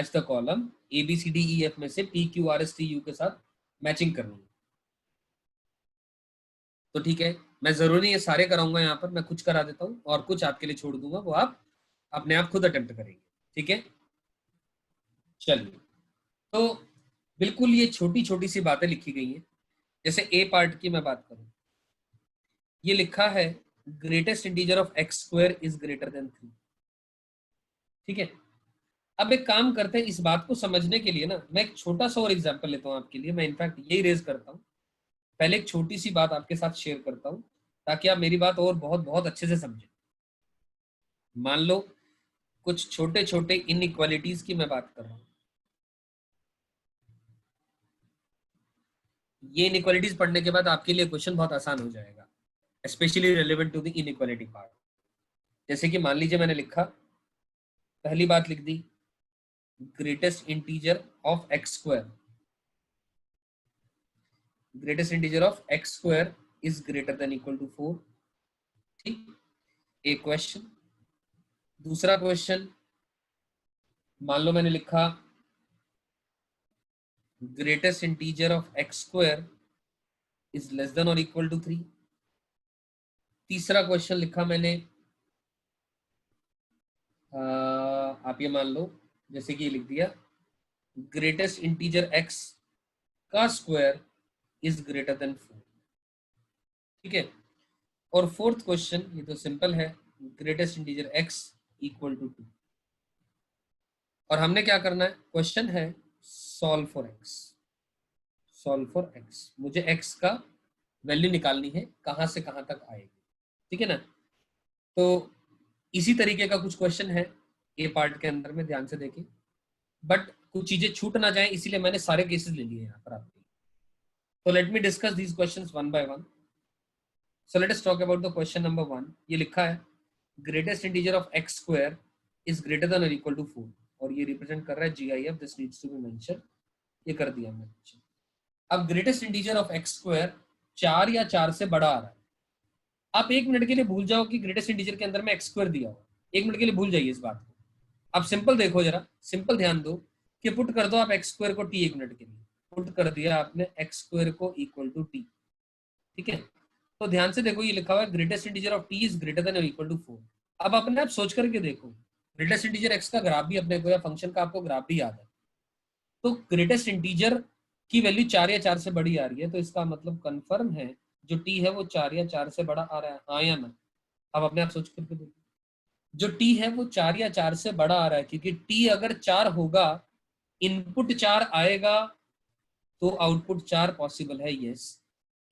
The column ABCDEF में से PQRSTU के साथ मैचिंग करनी है। तो ठीक है, मैं जरूरी नहीं ये सारे कराऊंगा, यहाँ पर मैं कुछ करा देता हूँ और कुछ आपके लिए छोड़ दूंगा, वो आप अपने आप खुद अटेम्प्ट करेंगे। ठीक है, चलिए। तो बिल्कुल ये छोटी छोटी सी बातें लिखी गई हैं। जैसे ए पार्ट की मैं बात करूं, ये लिखा है greatest integer of x square is greater then 3। ठीक है, अब एक काम करते हैं, इस बात को समझने के लिए ना मैं एक छोटा सा और एग्जांपल लेता हूं आपके लिए। मैं इनफैक्ट यही रेज करता हूं, पहले एक छोटी सी बात आपके साथ शेयर करता हूं ताकि आप मेरी बात और बहुत बहुत अच्छे से समझें। मान लो कुछ छोटे छोटे इनइक्वालिटीज की मैं बात कर रहा हूं। ये इनइक्वालिटीज पढ़ने के बाद आपके लिए क्वेश्चन बहुत आसान हो जाएगा, specially relevant to the inequality part. जैसे कि मान लीजिए मैंने लिखा, पहली बात लिख दी, greatest integer of x square, greatest integer of x square is greater than equal to 4। ठीक, एक क्वेश्चन। दूसरा क्वेश्चन, मान लो मैंने लिखा greatest integer of x square is less than और इक्वल टू 3। तीसरा क्वेश्चन लिखा मैंने, आप ये मान लो जैसे कि ये लिख दिया, ग्रेटेस्ट इंटीजर एक्स का स्क्वायर इज ग्रेटर देन 4। ठीक है, और फोर्थ क्वेश्चन, ये तो सिंपल है, greatest integer x equal to 2। और हमने क्या करना है, क्वेश्चन है solve for x. Solve for x, मुझे एक्स का वैल्यू निकालनी है, कहां से कहां तक आएगी। ठीक है ना। तो इसी तरीके का कुछ क्वेश्चन है ए पार्ट के अंदर में, ध्यान से देखिए, बट कुछ चीजें छूट ना जाए इसीलिए मैंने सारे केसेस ले लिए यहाँ पर आपके। तो let me discuss these questions one by one. So let us talk about the question number 1। ये लिखा है greatest integer of x square is greater than और इक्वल टू 4, और ये रिप्रेजेंट कर रहा है GIF, this needs to be mention. ये कर दिया मैंने। अब greatest integer of x square 4 या 4 से बड़ा आ रहा है। आप एक मिनट के लिए भूल जाओ कि ग्रेटेस्ट इंटीजर के अंदर में एक्स स्क्वायर दिया हुआ, एक मिनट के लिए भूल जाइए इस बात को। आप सिंपल देखो, जरा सिंपल ध्यान दो कि पुट कर दो आप एक्स स्क्वायर को टी, एक मिनट के लिए पुट कर दिया आपने एक्स स्क्वायर को इक्वल टू टी। ठीक है, तो ध्यान से देखो, ये लिखा हुआ है greatest integer of T is greater than और इक्वल टू 4। अब अपने आप सोच करके देखो, ग्रेटेस्ट इंटीजर एक्स का ग्राफ भी अपने को, या फंक्शन का आपको ग्राफ भी याद है, तो ग्रेटेस्ट इंटीजर की वैल्यू 4 या 4 से बड़ी आ रही है, तो इसका मतलब कंफर्म है जो टी है वो 4 या 4 से बड़ा आ रहा है, हाँ या ना। अब अपने आप सोच करके देखो, जो टी है वो 4 या 4 से बड़ा आ रहा है, क्योंकि टी अगर 4 होगा, इनपुट 4 आएगा तो आउटपुट 4 पॉसिबल है, यस।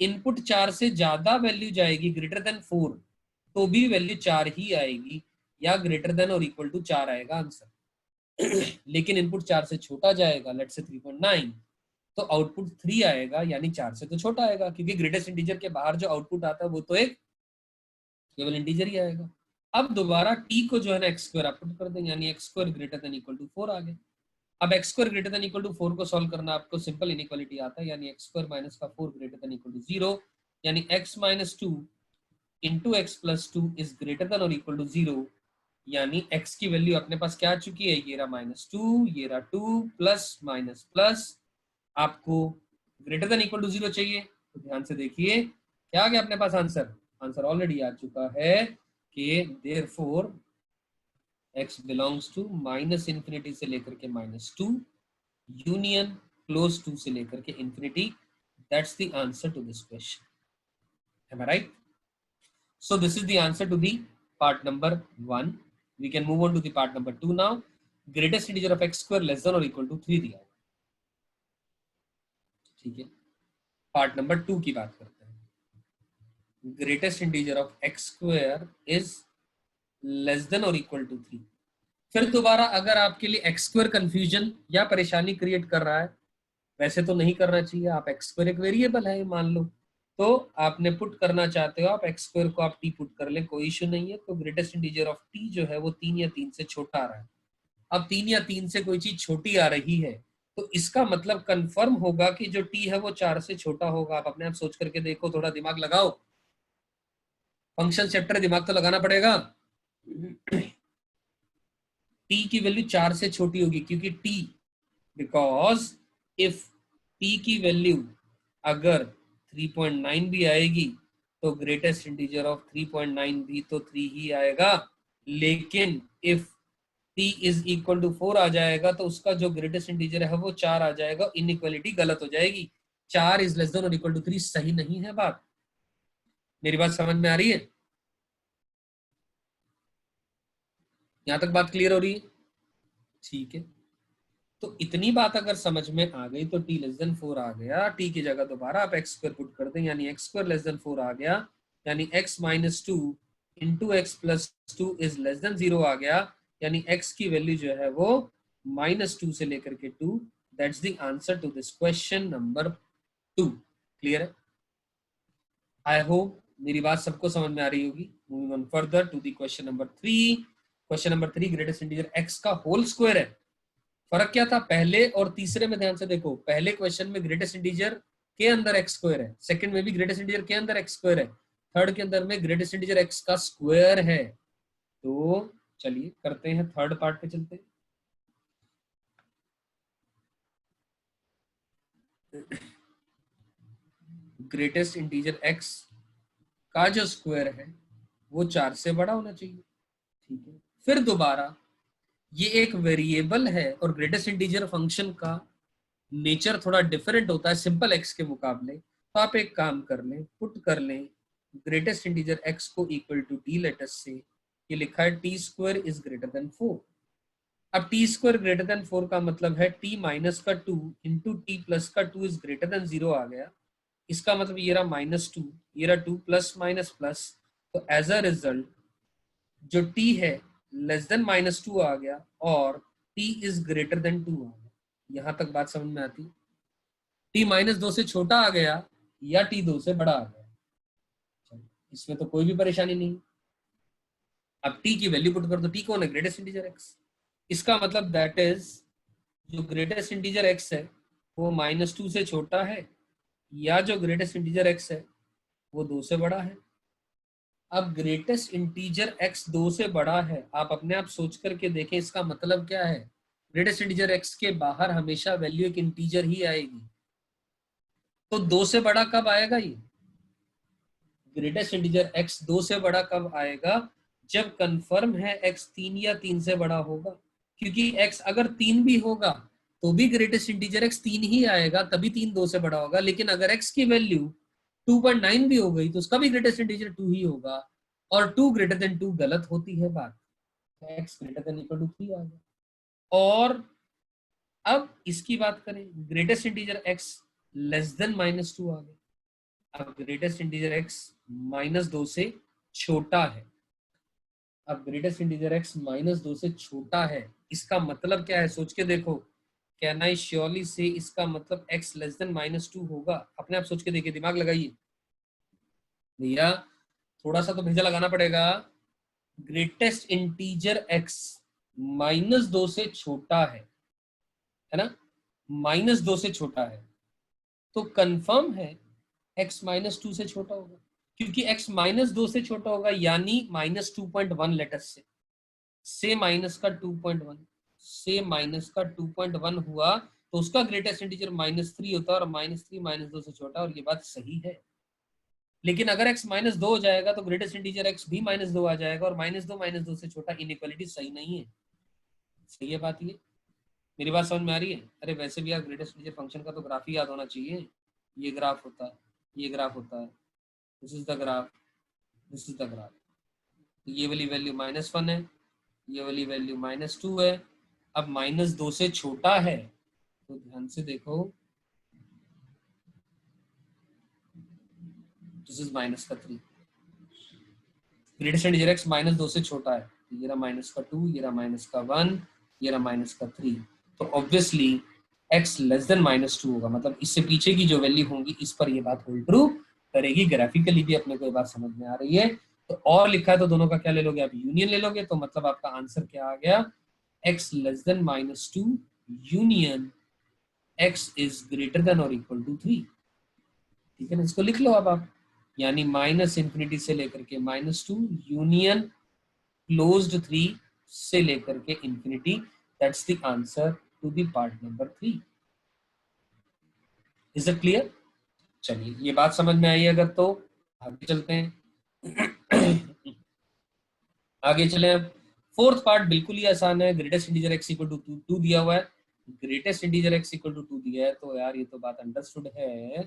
इनपुट 4 से ज्यादा वैल्यू जाएगी, ग्रेटर देन 4, तो भी वैल्यू 4 ही आएगी, या ग्रेटर देन और इक्वल टू 4 आएगा आंसर। लेकिन इनपुट 4 से छोटा जाएगा, लेट्स से 3.9, तो आउटपुट 3 आएगा, यानी 4 से तो छोटा आएगा, क्योंकि ग्रेटेस्ट इंटीजर के बाहर जो आउटपुट आता है वो तो एक केवल इंटीजर ही आएगा। अब दोबारा टी को जो है ना एक्स स्क्वायर आप पुट कर देंगे, यानी x square greater than equal to 4 आ गया। अब x square greater than equal to 4 को सॉल्व करना आपको सिंपल इनइक्वालिटी आता है, यानी एक्स स्क्वायर माइनस का 4 ग्रेटर देन इक्वल टू 0, यानी x minus 2 into x plus 2 is greater than और इक्वल टू 0, यानी x की वैल्यू अपने पास क्या आ चुकी है, ये रहा -2, ये रहा 2 प्लस माइनस प्लस, आपको ग्रेटर देन इक्वल टू 0 चाहिए। तो ध्यान से देखिए क्या आ गया अपने पास आंसर, आंसर ऑलरेडी आ चुका है कि therefore x belongs to minus infinity से लेकर के -2 यूनियन क्लोज टू से लेकर के infinity. That's the answer to this question. Am I right? So this is the answer to the part number 1. We can move on to the part number 2 now. Greatest integer of x square less than or equal to 3 दिया। ठीक है, part number 2 की बात करते हैं। Greatest integer of x square is less than और equal to 3। फिर दोबारा अगर आपके लिए एक्स स्क्वायर कंफ्यूजन या परेशानी क्रिएट कर रहा है, वैसे तो नहीं करना चाहिए, आप एक्स स्क्वायर एक वेरिएबल है मान लो, तो आपने पुट करना चाहते हो आप एक्स स्क्वायर को आप टी पुट कर ले, कोई इश्यू नहीं है। तो ग्रेटेस्ट इंटीजर ऑफ टी जो है वो 3 या 3 से छोटा आ रहा है। अब 3 या 3 से कोई चीज छोटी आ रही है, तो इसका मतलब कंफर्म होगा कि जो टी है वो 4 से छोटा होगा। आप अपने आप सोच करके देखो, थोड़ा दिमाग लगाओ, फंक्शन चैप्टर दिमाग तो लगाना पड़ेगा। टी की वैल्यू 4 से छोटी होगी, क्योंकि टी, बिकॉज इफ टी की वैल्यू अगर 3.9 भी आएगी तो ग्रेटेस्ट इंटीजर ऑफ 3.9 भी तो 3 ही आएगा, लेकिन if t is equal to 4 आ जाएगा तो उसका जो ग्रेटेस्ट इंटीजर है वो 4 आ जाएगा, इनइक्वालिटी गलत हो जाएगी। 4 इज लेस देन और इक्वल टू 3 सही नहीं है बात। मेरी बात समझ में आ रही है? यहां तक बात क्लियर हो रही है? ठीक है, तो इतनी बात अगर समझ में आ गई तो t लेस देन 4 आ गया, t की जगह दोबारा आप एक्स स्क्वायर पुट कर दें, यानी एक्स स्क्वायर लेस देन 4 आ गया, यानी x minus 2 into x plus 2 is less than 0 आ गया, यानी x की वैल्यू जो है वो -2 से लेकर के 2। That's the answer to this question number 2। Clear है? आई होप मेरी बात सबको समझ में आ रही होगी। Moving on further to the question number 3। Question number 3, greatest integer x का होल स्क्वायर है। फर्क क्या था पहले और तीसरे में? ध्यान से देखो, पहले क्वेश्चन में ग्रेटेस्ट इंटीजर के अंदर एक्स स्क्वायर है, सेकंड में भी ग्रेटेस्ट इंटीजर के अंदर एक्स स्क्वायर है, थर्ड के अंदर में ग्रेटेस्ट इंटीजर एक्स का स्क्वायर है। तो चलिए करते हैं, थर्ड पार्ट पे चलते हैं। ग्रेटेस्ट इंटीजर एक्स का जो स्क्वायर है वो 4 से बड़ा होना चाहिए। ठीक है, फिर दोबारा ये एक वेरिएबल है और ग्रेटेस्ट इंटीजर फंक्शन का नेचर थोड़ा डिफरेंट होता है सिंपल एक्स के मुकाबले। तो आप एक काम कर लें, पुट कर लें ग्रेटेस्ट इंटीजर एक्स को equal to t let's say, ये लिखा है t square is greater than 4। अब टी स्क्वायर ग्रेटर देन 4 का मतलब है टी माइनस का 2 इंटू टी प्लस का 2 इज ग्रेटर देन 0 आ गया। इसका मतलब ये रहा -2, ये रहा 2 प्लस माइनस प्लस, तो एज अ रिजल्ट जो t है लेस देन -2 आ गया और t इज ग्रेटर देन 2 आ गया। यहां तक बात समझ में आती? t -2 से छोटा आ गया या t 2 से बड़ा आ गया, इसमें तो कोई भी परेशानी नहीं। अब t की वैल्यू पुट कर दो, t कौन है? Greatest integer x। इसका मतलब दैट इज जो ग्रेटेस्ट इंटीजर x है वो -2 से छोटा है या जो ग्रेटेस्ट इंटीजर x है वो 2 से बड़ा है। अब ग्रेटेस्ट इंटीजर x 2 से बड़ा है, आप अपने आप सोच करके देखें इसका मतलब क्या है? ग्रेटेस्ट इंटीजर x के बाहर हमेशा वैल्यू एक इंटीजर ही आएगी, तो 2 से बड़ा कब आएगा? ये ग्रेटेस्ट इंटीजर x 2 से बड़ा कब आएगा? जब कंफर्म है x 3 या 3 से बड़ा होगा, क्योंकि x अगर 3 भी होगा तो भी ग्रेटेस्ट इंटीजर x 3 ही आएगा, तभी 3 2 से बड़ा होगा। लेकिन अगर x की वैल्यू 2.9 भी हो गई तो उसका भी ग्रेटेस्ट इंटीजर 2 ही होगा, और 2 ग्रेटर देन 2 गलत होती है बात, x greater than equal to 3 आ गया। और अब इसकी बात करें, greatest integer x less than -2 आ गया। अब ग्रेटेस्ट इंटीजर x -2 से छोटा है। अब ग्रेटेस्ट इंटीजर x -2 से छोटा है, इसका मतलब क्या है? सोच के देखो, कैन आई श्योरली से इसका मतलब x लेस देन -2 होगा? अपने आप सोच के देखिए, दिमाग लगाइए भैया, थोड़ा सा तो भेजा लगाना पड़ेगा। ग्रेटेस्ट इंटीजर x -2 से छोटा है ना? -2 से छोटा है तो कंफर्म है x -2 से छोटा होगा, क्योंकि x -2 से छोटा होगा यानी -2.1 लेटर से माइनस का 2.1 से माइनस का 2.1 हुआ तो उसका ग्रेटेस्ट इंटीजर -3 होता है, और -3 -2 से छोटा, और ये बात सही है। लेकिन अगर x -2 हो जाएगा तो ग्रेटेस्ट इंटीजर x भी -2 आ जाएगा, और -2 से छोटा, इनइक्वालिटी सही नहीं है। सही है बात ये? मेरी बात समझ में आ रही है? अरे वैसे भी यार ग्रेटेस्ट इंटीजर फंक्शन का तो ग्राफ ही याद होना चाहिए। ये ग्राफ होता है, ये ग्राफ होता है, this is the graph, this is the graph. ये वाली वैल्यू -1 है, ये वाली वैल्यू -2 है। अब -2 से छोटा है तो ध्यान से देखो, this is -3। Greatest integer x -2 से छोटा है, ये रहा -2, ये रहा -1, ये रहा -3। तो ऑब्वियसली x लेस देन -2 होगा, मतलब इससे पीछे की जो वैल्यू होंगी इस पर ये बात होल्ड ट्रू करेगी। ग्राफिकली भी अपने को ये बात समझ में आ रही है। तो और लिखा है तो दोनों का क्या ले लोगे आप? यूनियन ले लोगे। तो मतलब आपका आंसर क्या आ गया? x less than -2 union x is greater than और इक्वल टू 3। ठीक है ना? इसको लिख लो अब आप, यानी -∞ से लेकर के -2 यूनियन क्लोज्ड 3 से लेकर के infinity, that's the answer to the part number 3। Is it clear? चलिए, ये बात समझ में आई अगर तो आगे चलते हैं। आगे चले। अब फोर्थ पार्ट बिल्कुल ही आसान है। Greatest integer x equal to 2 दिया हुआ है, greatest integer x equal to 2 दिया है, तो यार ये तो बात अंडरस्टूड है।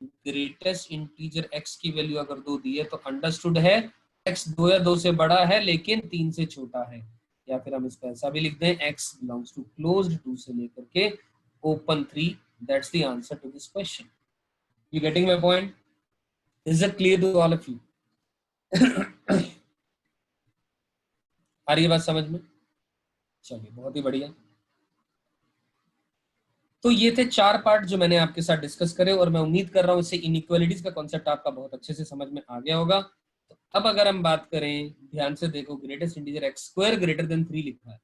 ग्रेटेस्ट इंटीजर x की वैल्यू अगर 2 दी है तो अंडरस्टूड है x 2 या 2 से बड़ा है लेकिन 3 से छोटा है। या फिर हम इसको ऐसा भी लिख दें, x बिलोंग्स टू क्लोज्ड 2 से लेकर के open 3, that's the answer to this question. You getting my point? Is it clear to all of you? आ रही है बात समझ में? चलिए, बहुत ही बढ़िया। तो ये थे 4 पार्ट जो मैंने आपके साथ डिस्कस करे, और मैं उम्मीद कर रहा हूं इससे इनइक्वालिटीज का कॉन्सेप्ट आपका बहुत अच्छे से समझ में आ गया होगा। तो अब अगर हम बात करें, ध्यान से देखो, greatest integer x square greater then 3 लिखा है।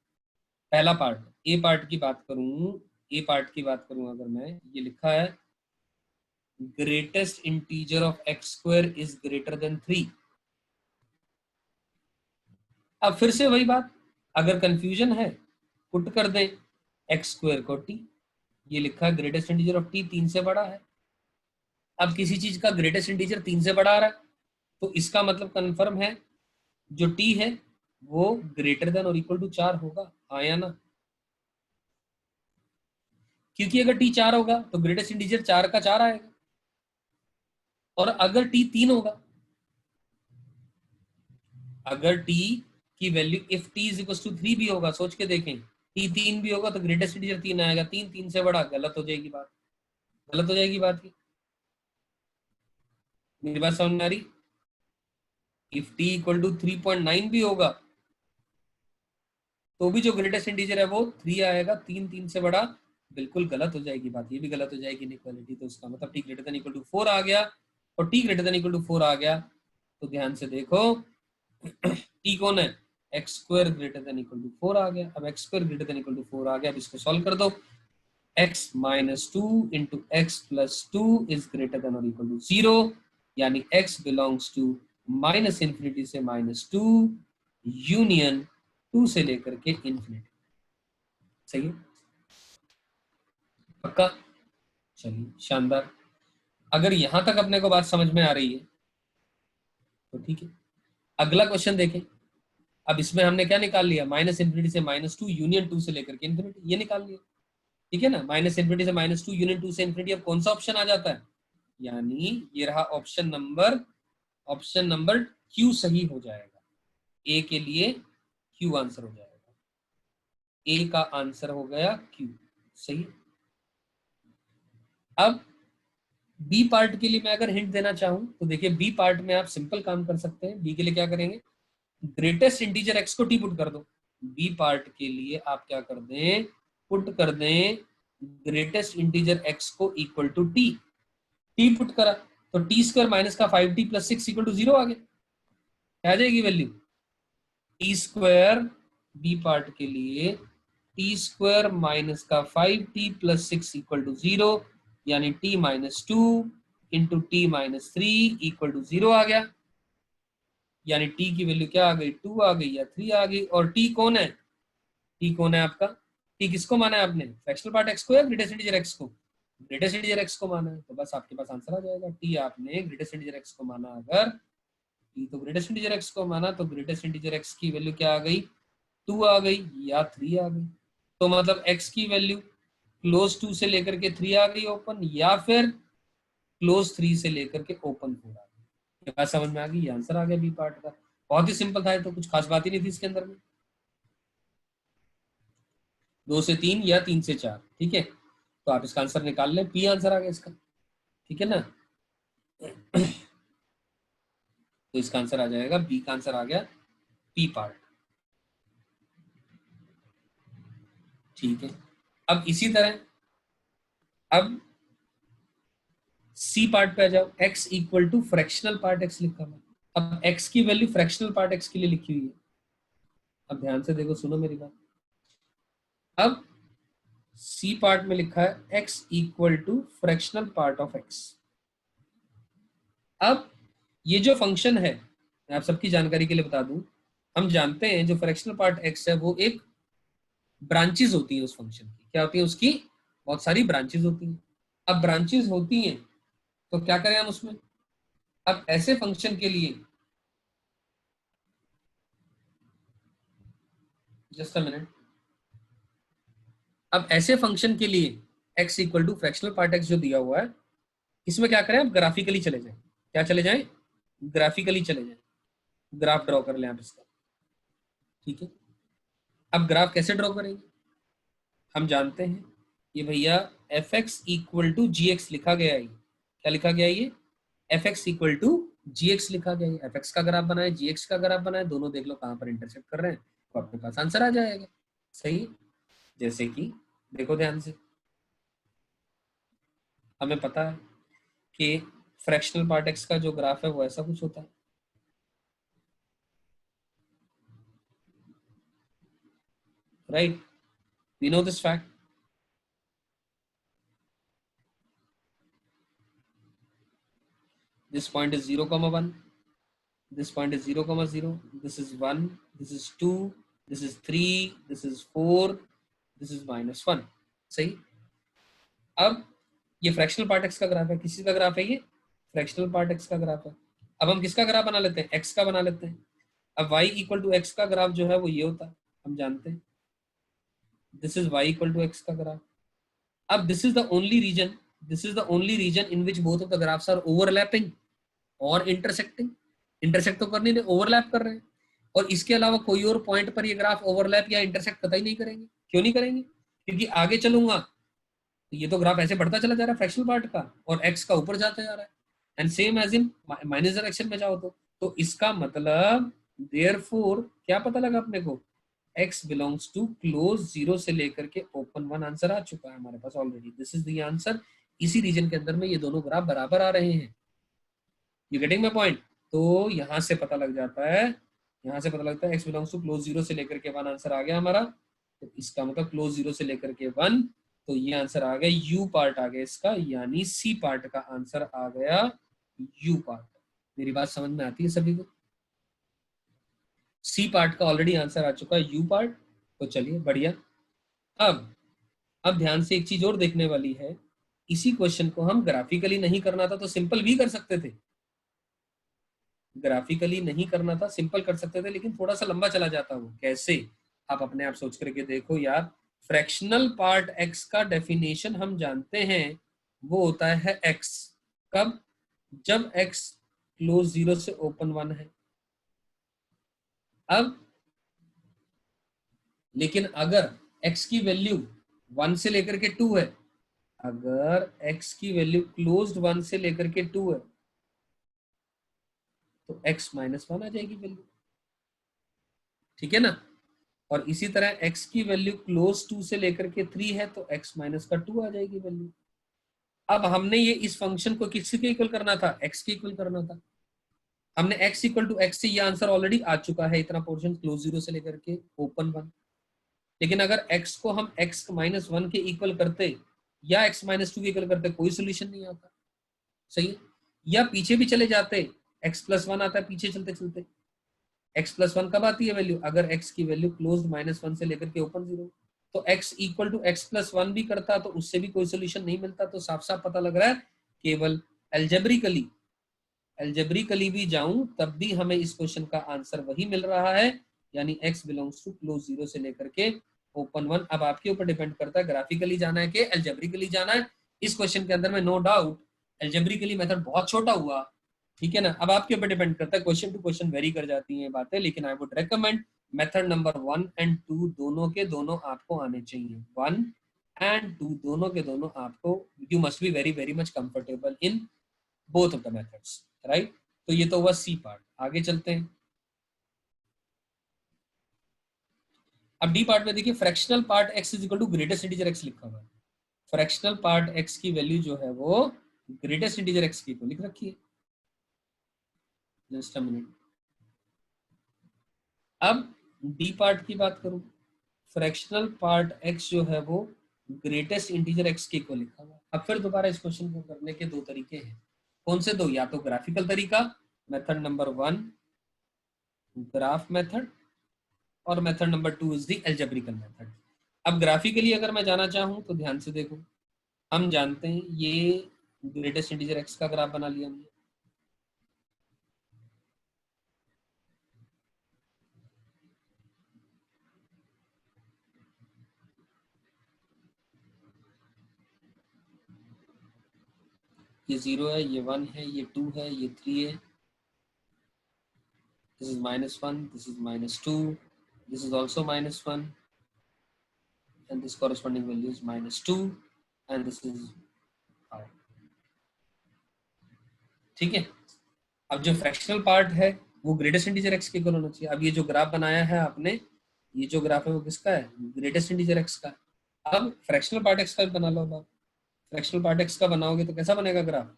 पहला पार्ट, ए पार्ट की बात करूं, ए पार्ट की बात करूं अगर मैं, ये लिखा है greatest integer of x square is greater then 3। अब फिर से वही बात, अगर कंफ्यूजन है पुट कर दें एक्स स्क्वायर को टी, ये लिखा है ग्रेटेस्ट इंटीजर ऑफ टी 3 से बड़ा है। अब किसी चीज का ग्रेटेस्ट इंटीजर 3 से बड़ा आ रहा है तो इसका मतलब कंफर्म है जो टी है वो ग्रेटर देन और इक्वल टू 4 होगा, आया ना? क्योंकि अगर टी 4 होगा तो ग्रेटेस्ट इंटीजर 4 का 4 आएगा, और अगर टी 3 होगा, अगर टी की value if t is equal to 3 भी होगा, सोच के देखें, टी 3 भी होगा तो ग्रेटेस्ट इंटीजर 3 आएगा। 3 3 से बड़ा, गलत हो जाएगी बात, गलत हो जाएगी बात की। मेरी बात समझ में आ रही? इफ टी इक्वल टू 3.9 भी होगा तो भी जो ग्रेटेस्ट इंटीजर है वो 3 आएगा। 3 3 से बड़ा, बिल्कुल गलत हो जाएगी बात, ये भी गलत हो जाएगी इनइक्वालिटी। तो इसका मतलब t greater than equal to 4 आ गया, और t greater than equal to 4 आ गया तो ध्यान से देखो टी कौन है? X square greater than equal to 4 आ गया। अब x square greater than equal to 4 आ गया, अब इसको सॉल्व कर दो। X minus 2 into x plus 2 is greater than और इक्वल टू 0, यानी x belongs to minus infinity से माइनस 2 यूनियन 2 से लेकर के इंफिनिटी। सही है? पक्का? चलिए, शानदार। अगर यहां तक अपने को बात समझ में आ रही है तो ठीक है। अगला क्वेश्चन देखें। अब इसमें हमने क्या निकाल लिया? माइनस इंफिनिटी से माइनस 2 यूनियन 2 से लेकर के इंफिनिटी, ये निकाल लिया। ठीक है ना? माइनस इंफिनिटी से माइनस 2 यूनियन 2 से इंफिनिटी। अब कौन सा ऑप्शन आ जाता है? यानी ये रहा ऑप्शन नंबर क्यू सही हो जाएगा। ए के लिए क्यू आंसर हो जाएगा। ए का आंसर हो गया क्यू। सही। अब बी पार्ट के लिए मैं अगर हिंट देना चाहूं तो देखिए, बी पार्ट में आप सिंपल काम कर सकते हैं। बी के लिए क्या करेंगे? ग्रेटेस्ट इंटीजर एक्स को टी पुट कर दो। बी पार्ट के लिए आप क्या कर दें? पुट कर दें ग्रेटेस्ट इंटीजर एक्स को equal to t. T put करा तो टी स्क्वायर माइनस का 5t प्लस 6 इक्वल टू 0 आ गया। आ जाएगी value t square, B part के लिए टी स्क्वायर माइनस का 5t प्लस 6 इक्वल टू 0, यानी t minus 2 into t minus 3 equal to 0 आ गया। यानी t की वैल्यू क्या आ गई? 2 आ गई या 3 आ गई। और t कौन है? t कौन है आपका? t किसको माना है आपने? फ्रैक्शनल पार्ट x को या ग्रेटेस्ट इंटीजर x को? ग्रेटेस्ट इंटीजर x को माना है, तो बस आपके पास आंसर आ जाएगा। t आपने ग्रेटेस्ट इंटीजर x को माना, अगर t तो ग्रेटेस्ट इंटीजर x को माना तो ग्रेटेस्ट इंटीजर x की वैल्यू क्या आ गई? 2 आ गई या 3 आ गई। तो मतलब x की वैल्यू क्लोज 2 से लेकर के 3 आ गई ओपन, या फिर क्लोज 3 से लेकर के ओपन 4 आ गई। ये बात समझ में आ गई? ये आंसर आ गया बी पार्ट का। बहुत ही सिंपल था, तो कुछ खास बात ही नहीं थी इसके अंदर में। 2 से 3 या 3 से 4, ठीक है। तो आप इसका आंसर निकाल लें, पी आंसर आ गया इसका। ठीक है ना? तो इसका आंसर आ जाएगा, बी का आंसर आ गया पी पार्ट। ठीक है। अब इसी तरह अब सी पार्ट पे आ जाओ। x equal to fractional part x लिखा हुआ। अब x की वैल्यू फ्रैक्शनल पार्ट x के लिए लिखी हुई है। अब ध्यान से देखो, सुनो मेरी बात। अब सी पार्ट में लिखा है x equal to fractional part of x। अब ये जो फंक्शन है, मैं आप सबकी जानकारी के लिए बता दूं, हम जानते हैं जो फ्रैक्शनल पार्ट x है वो एक ब्रांचेस होती है उस फंक्शन की। क्या होती है उसकी? बहुत सारी ब्रांचेस होती हैं। अब ब्रांचेस होती हैं तो क्या करें हम उसमें? अब ऐसे फंक्शन के लिए, जस्ट अ मिनट, अब ऐसे फंक्शन के लिए x equal to fractional part x जो दिया हुआ है, इसमें क्या करें? अब ग्राफिकली चले जाएं। क्या चले जाएं? ग्राफिकली चले जाएं। ग्राफ ड्रॉ कर लें आप इसका। ठीक है, अब ग्राफ कैसे ड्रॉ करेंगे? हम जानते हैं ये भैया F x equal to G x लिखा गया है। क्या लिखा गया है? ये F x equal to G x लिखा गया है। एफ एक्स का ग्राफ बनाए, जी एक्स का ग्राफ बनाए, दोनों देख लो कहां पर इंटरसेक्ट कर रहे हैं, तो अपने पास आंसर आ जाएगा। सही है? जैसे कि देखो ध्यान से, हमें पता है कि फ्रैक्शनल पार्ट एक्स का जो ग्राफ है वो ऐसा कुछ होता है, right? We know this fact. This point is 0 comma 1, this point is 0 comma 0, this is 1, this is 2, this is 3, this is 4, this is -1। सही? अब ये फ्रैक्शनल पार्ट एक्स का ग्राफ है। किसी का ग्राफ है ये? फ्रैक्शनल पार्ट एक्स का ग्राफ है। अब हम किसका ग्राफ बना लेते हैं? एक्स का बना लेते हैं। अब y इक्वल टू एक्स का ग्राफ जो है वो ये होता है, हम जानते हैं। This is y equal to x का ग्राफ। अब this is the only reason, this is the only reason in which both of the graphs are overlapping और इंटरसेक्टिंग। इंटरसेक्ट तो कर नहीं रहे, ओवरलैप कर रहे हैं। और इसके अलावा कोई और पॉइंट पर ये ग्राफ ओवरलैप या इंटरसेक्ट कतई नहीं करेंगे। क्यों नहीं करेंगे? क्योंकि आगे चलूंगा तो ये तो ग्राफ ऐसे बढ़ता चला जा रहा है फ्रैक्शनल पार्ट का, और एक्स का ऊपर जाता जा रहा है। And same as in minus direction में जाओ तो इसका मतलब देयरफॉर क्या पता लगा अपने को? x बिलोंग्स टू क्लोज 0 से लेकर के ओपन 1 आंसर आ चुका है हमारे पास already. This is the answer. इसी रीजन के अंदर में ये दोनों ग्राफ बराबर आ रहे हैं। You getting my point? तो यहां से पता लग जाता है, यहां से पता लगता है x बिलोंग्स टू क्लोज 0 से लेकर के 1 आंसर आ गया हमारा। तो इसका मतलब क्लोज 0 से लेकर के 1, तो ये आंसर आ गया यू पार्ट आ गया इसका, यानी सी पार्ट का आंसर आ गया यू पार्ट। मेरी बात समझ में आती है सभी को? सी पार्ट का ऑलरेडी आंसर आ चुका है यू पार्ट। तो चलिए बढ़िया। अब ध्यान से एक चीज और देखने वाली है। इसी क्वेश्चन को हम ग्राफिकली नहीं करना था तो सिंपल भी कर सकते थे। ग्राफिकली नहीं करना था, सिंपल कर सकते थे, लेकिन थोड़ा सा लंबा चला जाता वो। कैसे? आप अपने आप सोच करके देखो यार। फ्रैक्शनल पार्ट एक्स का डेफिनेशन हम जानते हैं, वो होता है एक्स। कब? जब एक्स क्लोज 0 से ओपन 1 है। अब लेकिन अगर x की वैल्यू 1 से लेकर के 2 है, अगर x की वैल्यू क्लोज्ड 1 से लेकर के 2 है, तो x -1 आ जाएगी वैल्यू। ठीक है ना? और इसी तरह x की वैल्यू क्लोज 2 से लेकर के 3 है, तो x माइनस का 2 आ जाएगी वैल्यू। अब हमने ये इस फंक्शन को किसके इक्वल करना था? x के इक्वल करना था। हमने x इक्वल टू x से ये आंसर ऑलरेडी आ चुका है, इतना पोर्शन क्लोज 0 से लेकर के ओपन 1। लेकिन अगर x को हम x -1 के इक्वल करते या x -2 के इक्वल करते, कोई सोल्यूशन नहीं आता। सही है? या पीछे भी चले जाते, x+1 आता है पीछे चलते चलते। x+1 कब आती है वैल्यू? अगर x की वैल्यू क्लोज्ड -1 से लेकर के ओपन 0। तो x इक्वल टू x+1 भी करता तो उससे भी कोई सोल्यूशन नहीं मिलता। तो साफ साफ पता लग रहा है केवल एल्जेब्रिकली, एल्जेब्रिकली भी जाऊं तब भी हमें इस क्वेश्चन का आंसर वही मिल रहा है, यानी x बिलोंग्स टू क्लोज 0 से लेकर के ओपन 1। अब आपके ऊपर डिपेंड करता है ग्राफिकली जाना है कि एल्जेब्रिकली जाना है। इस क्वेश्चन के अंदर में नो डाउट एल्जेब्रिकली मेथड बहुत छोटा हुआ। ठीक है ना? अब आपके ऊपर डिपेंड करता है, क्वेश्चन टू क्वेश्चन वेरी कर जाती हैं बातें, लेकिन I would recommend method number 1 and 2 दोनों के दोनों आपको आने चाहिए। 1 एंड 2 दोनों के दोनों आपको, you must be very very much comfortable in both of the methods, right? तो ये तो हुआ सी पार्ट। आगे चलते हैं। अब डी पार्ट में देखिए, fractional part x is equal to greatest integer x लिखा हुआ है। फ्रैक्शनल पार्ट x की वैल्यू जो है वो ग्रेटेस्ट इंटीजर x की तो लिख रखी है। Just a minute. अब डी पार्ट की बात करूं, फ्रैक्शनल पार्ट x जो है वो ग्रेटेस्ट इंटीजर x के को लिखा हुआ है। अब फिर दोबारा इस क्वेश्चन को करने के दो तरीके हैं। कौन से दो? या तो ग्राफिकल तरीका, मेथड नंबर 1 ग्राफ मेथड, और method number 2 is the algebraical method. अब ग्राफिकली अगर मैं जाना चाहूँ तो ध्यान से देखो, हम जानते हैं ये ग्रेटेस्ट इंटीजर एक्स का ग्राफ बना लिया हमने, ये 0 है, ये 1 है, ये 2 है, ये 3 है, this is -1, this is -2, this is also -1, and this corresponding value is -2, and this is -5। ठीक है। अब जो फ्रैक्शनल पार्ट है वो ग्रेटेस्ट इंटीजर एक्स के इक्वल होना चाहिए। अब ये जो ग्राफ बनाया है आपने, ये जो ग्राफ है वो किसका है? ग्रेटेस्ट इंटीजर एक्स का। अब फ्रैक्शनल पार्ट एक्स का भी बना लो। अब फ्रैक्शनल पार्ट एक्स का बनाओगे तो कैसा बनेगा ग्राफ,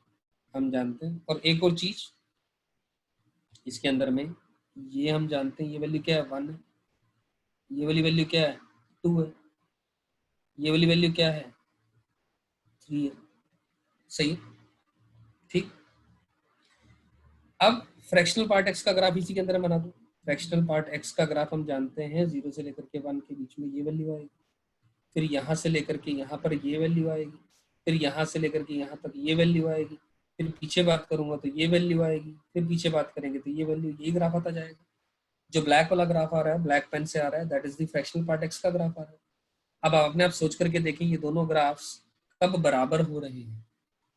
हम जानते हैं। और एक और चीज इसके अंदर में, ये हम जानते हैं ये वैल्यू क्या है? 1 है। ये वाली वैल्यू क्या है? 2 है। ये वाली वैल्यू क्या है? 3 है। सही है, ठीक। अब फ्रैक्शनल पार्ट एक्स का ग्राफ इसी के अंदर बना दो। फ्रैक्शनल पार्ट एक्स का ग्राफ हम जानते हैं 0 से लेकर के 1 के बीच में ये वैल्यू आएगी, फिर यहाँ से लेकर के यहाँ पर ये वैल्यू आएगी, फिर यहाँ से लेकर के यहाँ तक ये वैल्यू आएगी, फिर पीछे बात करूंगा तो ये वैल्यू आएगी, फिर पीछे बात करेंगे तो ये वैल्यू, ये ग्राफ आता जाएगा। जो ब्लैक वाला ग्राफ आ रहा है, ब्लैक पेन से आ रहा है, that is the fractional part x का ग्राफ आ रहा है। अब आप अपने आप सोच करके देखें ये दोनों ग्राफ्स कब बराबर हो रहे हैं,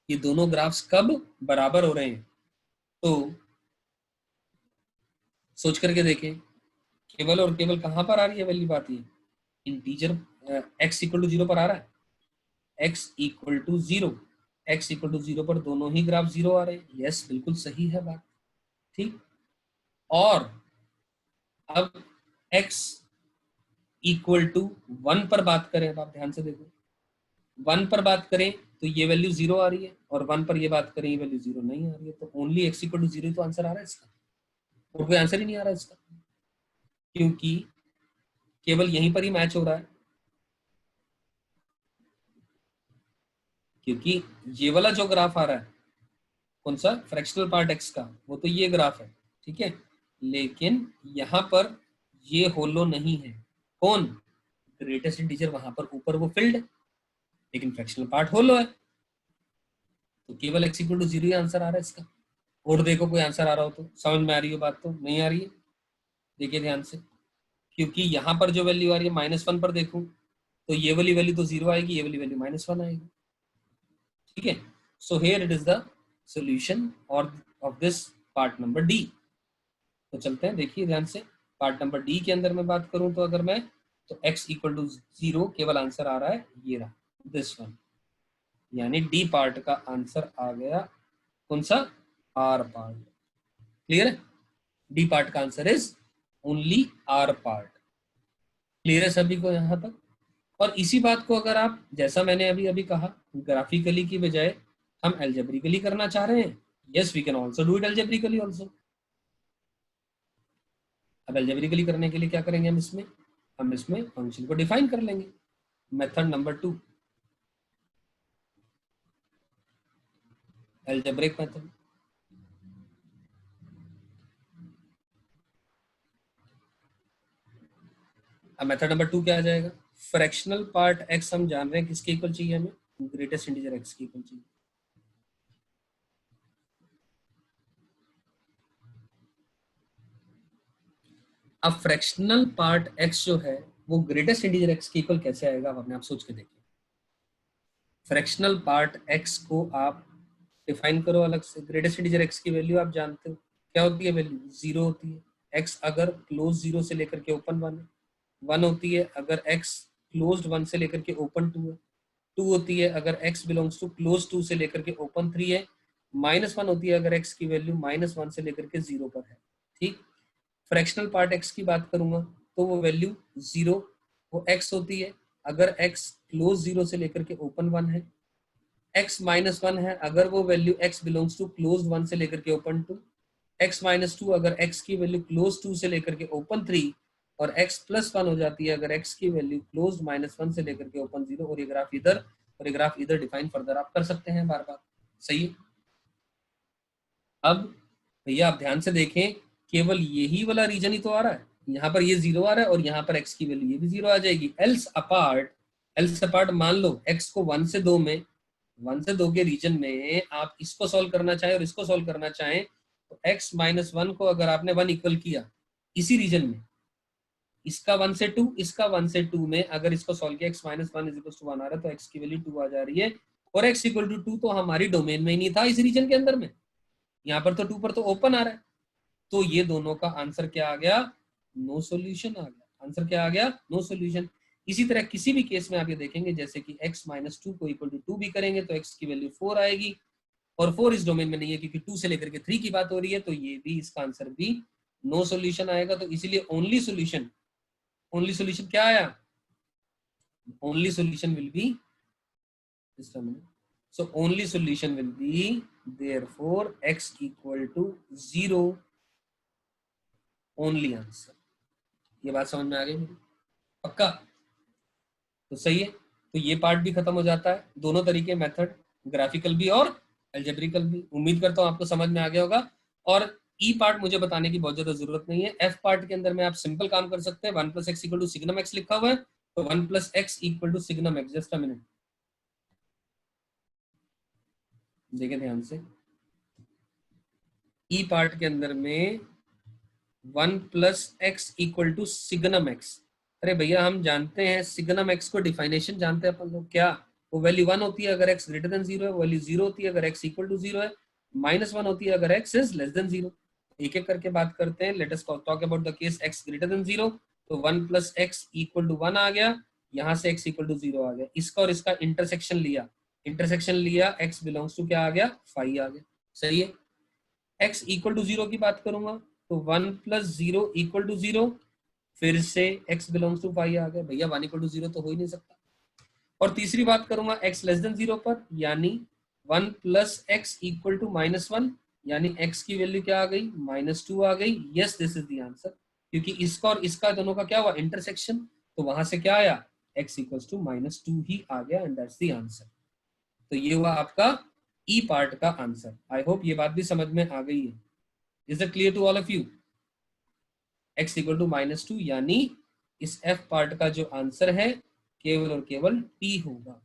ये दोनों ग्राफ्स कब बराबर हो रहे हैं। तो सोच करके देखें, केवल और केवल कहां पर आ रही है वैल्यू आती है? इंटीजर x इक्वल टू 0 पर आ रहा है। x equal to 0, x equal to 0 पर दोनों ही ग्राफ 0 आ रहे हैं। यस, बिल्कुल सही है बात, ठीक। और अब x इक्वल टू 1 पर बात करें, अब आप ध्यान से देखो, 1 पर बात करें तो ये वैल्यू 0 आ रही है, और 1 पर ये बात करें ये वैल्यू 0 नहीं आ रही है। तो ओनली x इक्वल टू 0 तो आंसर आ रहा है इसका, और कोई आंसर ही नहीं आ रहा है इसका, क्योंकि केवल यहीं पर ही मैच हो रहा है। क्योंकि ये वाला जो ग्राफ आ रहा है, कौन सा? फ्रैक्शनल पार्ट एक्स का, वो तो ये ग्राफ है, ठीक है। लेकिन यहाँ पर ये होलो नहीं है। कौन? ग्रेटेस्ट इंटीजर, वहां पर ऊपर वो फील्ड है, लेकिन फ्रैक्शनल पार्ट होलो है। तो केवल x इक्वल टू 0 ही आंसर आ रहा है इसका। और देखो कोई आंसर आ रहा हो तो समझ में आ रही हो बात? तो नहीं आ रही है, देखिए ध्यान से। क्योंकि यहाँ पर जो वैल्यू आ रही है -1 पर देखूं तो ये वाली वैल्यू तो 0 आएगी, ये वाली वैल्यू -1 आएगी, ठीक है। So here it is the solution और of this part number D. तो चलते हैं, देखिए ध्यान से। पार्ट नंबर डी के अंदर मैं बात करूं तो अगर मैं, तो x इक्वल टू 0 केवल आंसर आ रहा है ये रहा, दिस वन। यानी डी पार्ट का आंसर आ गया कौन सा? R part. क्लियर है? डी पार्ट का answer is only R part. Clear है सभी को यहां तक? और इसी बात को अगर आप, जैसा मैंने अभी अभी कहा, ग्राफिकली की बजाय हम एल्जेब्रिकली करना चाह रहे हैं, yes we can also do it algebraically also. अब एल्जेब्रिकली करने के लिए क्या करेंगे हम इसमें फंक्शन को डिफाइन कर लेंगे। Method number 2, algebraic method. अब मेथड नंबर 2 क्या आ जाएगा? फ्रैक्शनल पार्ट एक्स हम जान रहे हैं किसके इक्वल चाहिए हमें? ग्रेटेस्ट इंटीजर एक्स के इक्वल चाहिए। अब फ्रैक्शनल पार्ट एक्स जो है वो ग्रेटेस्ट इंटीजर एक्स के इक्वल कैसे आएगा? अब अपने आप सोच के देखिए। फ्रैक्शनल पार्ट एक्स को आप डिफाइन करो अलग से। ग्रेटेस्ट इंटीजर एक्स की वैल्यू आप जानते हो क्या होती है? वैल्यू 0 होती है। एक्स अगर क्लोज 0 से लेकर के ओपन 1 है। 1 होती है अगर एक्स क्लोज्ड 1 से लेकर के ओपन 2 है। 2 होती है अगर x बिलोंग्स टू क्लोज 2 से लेकर के ओपन 3 है। -1 होती है अगर x की वैल्यू -1 से लेकर के 0 पर है, ठीक। फ्रैक्शनल पार्ट x की बात करूंगा तो वो वैल्यू 0, वो x होती है अगर x क्लोज 0 से लेकर के ओपन 1 है। x -1 है अगर वो वैल्यू x बिलोंग्स टू क्लोज 1 से लेकर के ओपन 2। x -2 अगर x की वैल्यू क्लोज 2 से लेकर के ओपन 3, और x +1 हो जाती है अगर x की वैल्यू क्लोज -1 से लेकर के ओपन 0। और ये ग्राफ इधर और ये ग्राफ इधर डिफाइन फर्दर आप कर सकते हैं बार बार। सही है? अब भैया आप ध्यान से देखें, केवल यही वाला रीजन ही तो आ रहा है, यहाँ पर ये 0 आ रहा है और यहाँ पर x की वैल्यू ये भी 0 आ जाएगी। एल्स अपार्ट मान लो x को 1 से 2 में, 1 से 2 के रीजन में आप इसको सॉल्व करना चाहें और इसको सॉल्व करना चाहें, तो x माइनस 1 को अगर आपने 1 इक्वल किया इसी रीजन में, इसका 1 से 2, इसका 1 से 2 में अगर इसको सॉल्व किया, x minus 1 is equal to 1 आ रहा है, तो x की वैल्यू 2 आ जा रही है, और x इक्वल टू 2 तो हमारी डोमेन में ही नहीं था इस रीजन के अंदर में, यहाँ पर तो 2 पर तो ओपन आ रहा है, तो ये दोनों का आंसर क्या आ गया? नो सॉल्यूशन आ गया। आंसर क्या आ गया? No solution. इसी तरह किसी भी केस में आप ये देखेंगे, जैसे कि x माइनस 2 को इक्वल टू 2 भी करेंगे तो x की वैल्यू 4 आएगी, और 4 इस डोमेन में नहीं है क्योंकि 2 से लेकर के 3 की बात हो रही है, तो ये भी इसका आंसर भी नो सॉल्यूशन आएगा। तो इसीलिए ओनली सॉल्यूशन क्या आया? Only solution will be, so only solution will be therefore x equal to 0 only answer. ये बात समझ में आ गई मेरी? पक्का? तो सही है, तो ये पार्ट भी खत्म हो जाता है। दोनों तरीके मेथड, ग्राफिकल भी और एल्जेब्रिकल भी। उम्मीद करता हूं आपको समझ में आ गया होगा। और ई पार्ट मुझे बताने की बहुत ज्यादा जरूरत नहीं है। एफ पार्ट के अंदर में आप सिंपल काम कर सकते हैं। 1 plus x equal to signum x लिखा हुआ है, तो 1 plus x equal to signum x. Just a minute, देखें ध्यान से। ई पार्ट के अंदर में 1 plus x equal to signum x. अरे भैया हम जानते हैं सिग्नम एक्स को, डिफाइनेशन जानते हैं अपन लोग, क्या वो वैल्यू 1 होती है अगर एक्स ग्रेटर देन 0 है, वैल्यू 0 होती है अगर एक्स इक्वल टू 0 है, -1 होती है अगर एक्स इज लेस देन 0। एक एक करके बात करते हैं। Late us talk about the case x greater than 0। तो 1 प्लस एक्स इक्वल टू 1 आ गया, यहाँ से एक्स इक्वल टू 0 आ गया। इसका और इसका इंटरसेक्शन लिया, एक्स बिलोंग्स टू क्या आ गया? 5 आ गया। सही है। एक्स इक्वल टू 0 की बात करूंगा तो 1 प्लस 0 इक्वल टू 0, फिर से x बिलोंग्स टू 5 आ गया। भैया 1 इक्वल टू 0 तो हो ही नहीं सकता। और तीसरी बात करूंगा x लेस देन 0 पर, यानी 1 प्लस एक्स इक्वल टू -1, यानी x की वैल्यू क्या आ गई? -2 आ गई। Yes, this is the answer, क्योंकि इसका और इसका दोनों का क्या हुआ? इंटरसेक्शन। तो वहां से क्या आया? x इक्वल्स टू -2 ही आ गया, एंड दैट्स द आंसर। तो ये हुआ आपका ई पार्ट का आंसर। आई होप ये बात भी समझ में आ गई है। Is it clear to all of you? x equal to -2, यानी इस f पार्ट का जो आंसर है केवल और केवल t होगा।